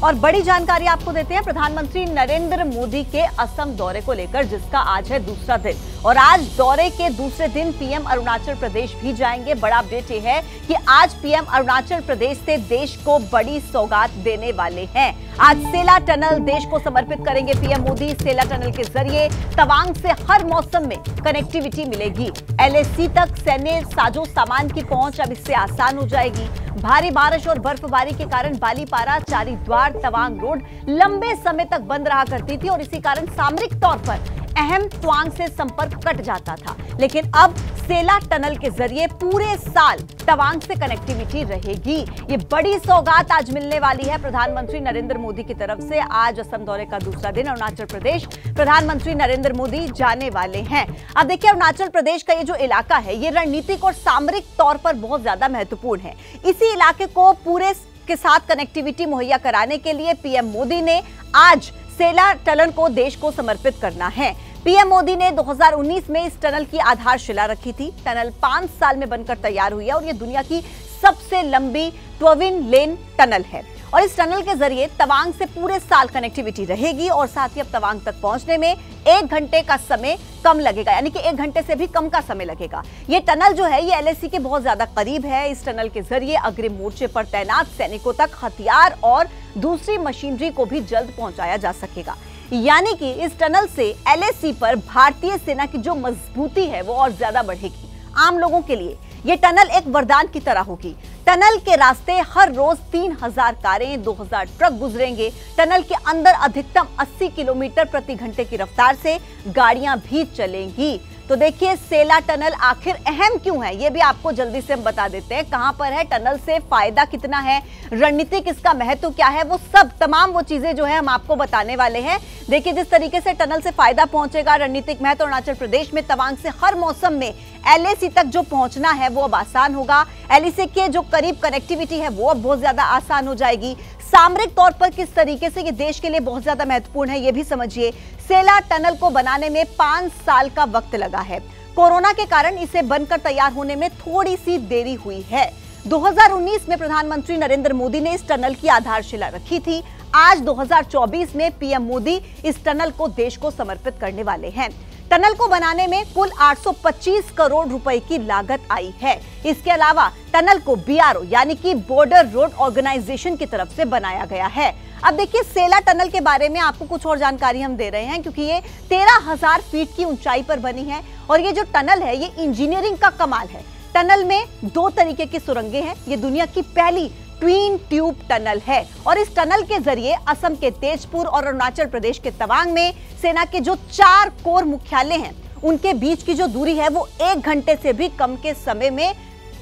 और बड़ी जानकारी आपको देते हैं प्रधानमंत्री नरेंद्र मोदी के असम दौरे को लेकर, जिसका आज है दूसरा दिन। और आज दौरे के दूसरे दिन पीएम अरुणाचल प्रदेश भी जाएंगे। बड़ा अपडेट ये है कि आज पीएम अरुणाचल प्रदेश से देश को बड़ी सौगात देने वाले हैं। आज सेला टनल देश को समर्पित करेंगे पीएम मोदी। सेला टनल के जरिए तवांग से हर मौसम में कनेक्टिविटी मिलेगी। एलएसी तक सैन्य साजो सामान की पहुंच अब इससे आसान हो जाएगी। भारी बारिश और बर्फबारी के कारण बालीपारा, चारीद्वार, तवांग रोड लंबे समय तक बंद रहा करती थी और इसी कारण सामरिक तौर पर अहम तवांग से संपर्क कट जाता था। लेकिन अब सेला टनल के जरिए पूरे साल तवांग से कनेक्टिविटी रहेगी। ये बड़ी सौगात आज मिलने वाली है प्रधानमंत्री नरेंद्र मोदी की तरफ से। आज असम दौरे का दूसरा दिन अरुणाचल प्रदेश प्रधानमंत्री नरेंद्र मोदी जाने वाले हैं। अब देखिए, अरुणाचल प्रदेश का ये जो इलाका है, ये रणनीतिक और सामरिक तौर पर बहुत ज्यादा महत्वपूर्ण है। इसी इलाके को पूरे के साथ कनेक्टिविटी मुहैया कराने के लिए पीएम मोदी ने आज सेला टनल को देश को समर्पित करना है। पीएम मोदी ने 2019 में इस टनल की आधारशिला रखी थी। टनल 5 साल में बनकर तैयार हुई है और ये दुनिया की सबसे लंबी ट्विन लेन टनल है। और इस टनल के जरिए तवांग से पूरे साल कनेक्टिविटी रहेगी और साथ ही अब तवांग तक पहुंचने में 1 घंटे का समय कम लगेगा, यानी कि 1 घंटे से भी कम का समय लगेगा। ये टनल जो है ये एलएसी के बहुत ज्यादा करीब है। इस टनल के जरिए अग्रिम मोर्चे पर तैनात सैनिकों तक हथियार और दूसरी मशीनरी को भी जल्द पहुंचाया जा सकेगा। यानी कि इस टनल से एलएसी पर भारतीय सेना की जो मजबूती है वो और ज्यादा बढ़ेगी। आम लोगों के लिए ये टनल एक वरदान की तरह होगी। टनल के रास्ते हर रोज 3000 कारें, 2000 ट्रक गुजरेंगे। टनल के अंदर अधिकतम 80 किलोमीटर प्रति घंटे की रफ्तार से गाड़ियां भी चलेंगी। तो देखिए, सेला टनल आखिर अहम क्यों है, ये भी आपको जल्दी से हम बता देते हैं। कहां पर है, टनल से फायदा कितना है, रणनीतिक इसका महत्व क्या है, वो सब तमाम वो चीजें जो है हम आपको बताने वाले हैं। देखिए, जिस तरीके से टनल से फायदा पहुंचेगा, रणनीतिक महत्व, अरुणाचल प्रदेश में तवांग से हर मौसम में एलएसी तक जो पहुंचना है वो अब आसान होगा। एलएसी के जो करीब कनेक्टिविटी है वो अब बहुत ज्यादा आसान हो जाएगी। सामरिक तौर पर किस तरीके से ये देश के लिए बहुत ज्यादा महत्वपूर्ण है, ये भी समझिए। सेला टनल को बनाने में 5 साल का वक्त लगा है। कोरोना के कारण इसे बनकर तैयार होने में थोड़ी सी देरी हुई है। 2019 में प्रधानमंत्री नरेंद्र मोदी ने इस टनल की आधारशिला रखी थी। आज 2024 में पीएम मोदी इस टनल को देश को समर्पित करने वाले हैं। टनल को बनाने में कुल 825 करोड़ रुपए की लागत आई है। इसके अलावा टनल को बीआरओ यानी कि बॉर्डर रोड ऑर्गेनाइजेशन की तरफ से बनाया गया है। अब देखिए, सेला टनल के बारे में आपको कुछ और जानकारी हम दे रहे हैं, क्योंकि ये 13,000 फीट की ऊंचाई पर बनी है। और ये जो टनल है ये इंजीनियरिंग का कमाल है। टनल में 2 तरीके की सुरंगें हैं। ये दुनिया की पहली ट्विन ट्यूब टनल है और इस टनल के जरिए असम के तेजपुर और अरुणाचल प्रदेश के तवांग में सेना के जो 4 कोर मुख्यालय हैं उनके बीच की जो दूरी है वो 1 घंटे से भी कम के समय में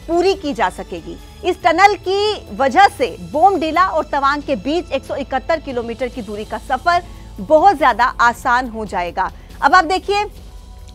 पूरी की जा सकेगी। इस टनल की वजह से बोमडीला और तवांग के बीच 171 किलोमीटर की दूरी का सफर बहुत ज्यादा आसान हो जाएगा। अब आप देखिए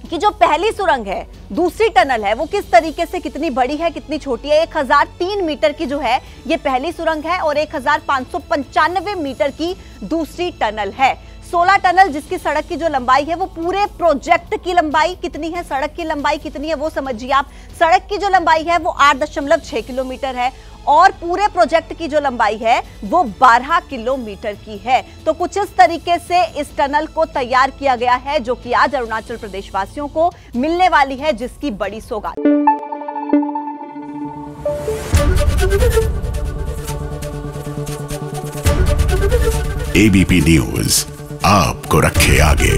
कि जो पहली सुरंग है, दूसरी टनल है, वो किस तरीके से कितनी बड़ी है, कितनी छोटी है। 1003 मीटर की जो है ये पहली सुरंग है और 1595 मीटर की दूसरी टनल है। 16 टनल जिसकी सड़क की जो लंबाई है वो पूरे प्रोजेक्ट की लंबाई कितनी है, सड़क की लंबाई कितनी है वो समझिए आप। सड़क की जो लंबाई है वो 8.6 किलोमीटर है और पूरे प्रोजेक्ट की जो लंबाई है वो 12 किलोमीटर की है। तो कुछ इस तरीके से इस टनल को तैयार किया गया है, जो कि आज अरुणाचल प्रदेश वासियों को मिलने वाली है, जिसकी बड़ी सौगात। एबीपी न्यूज आपको रखे आगे।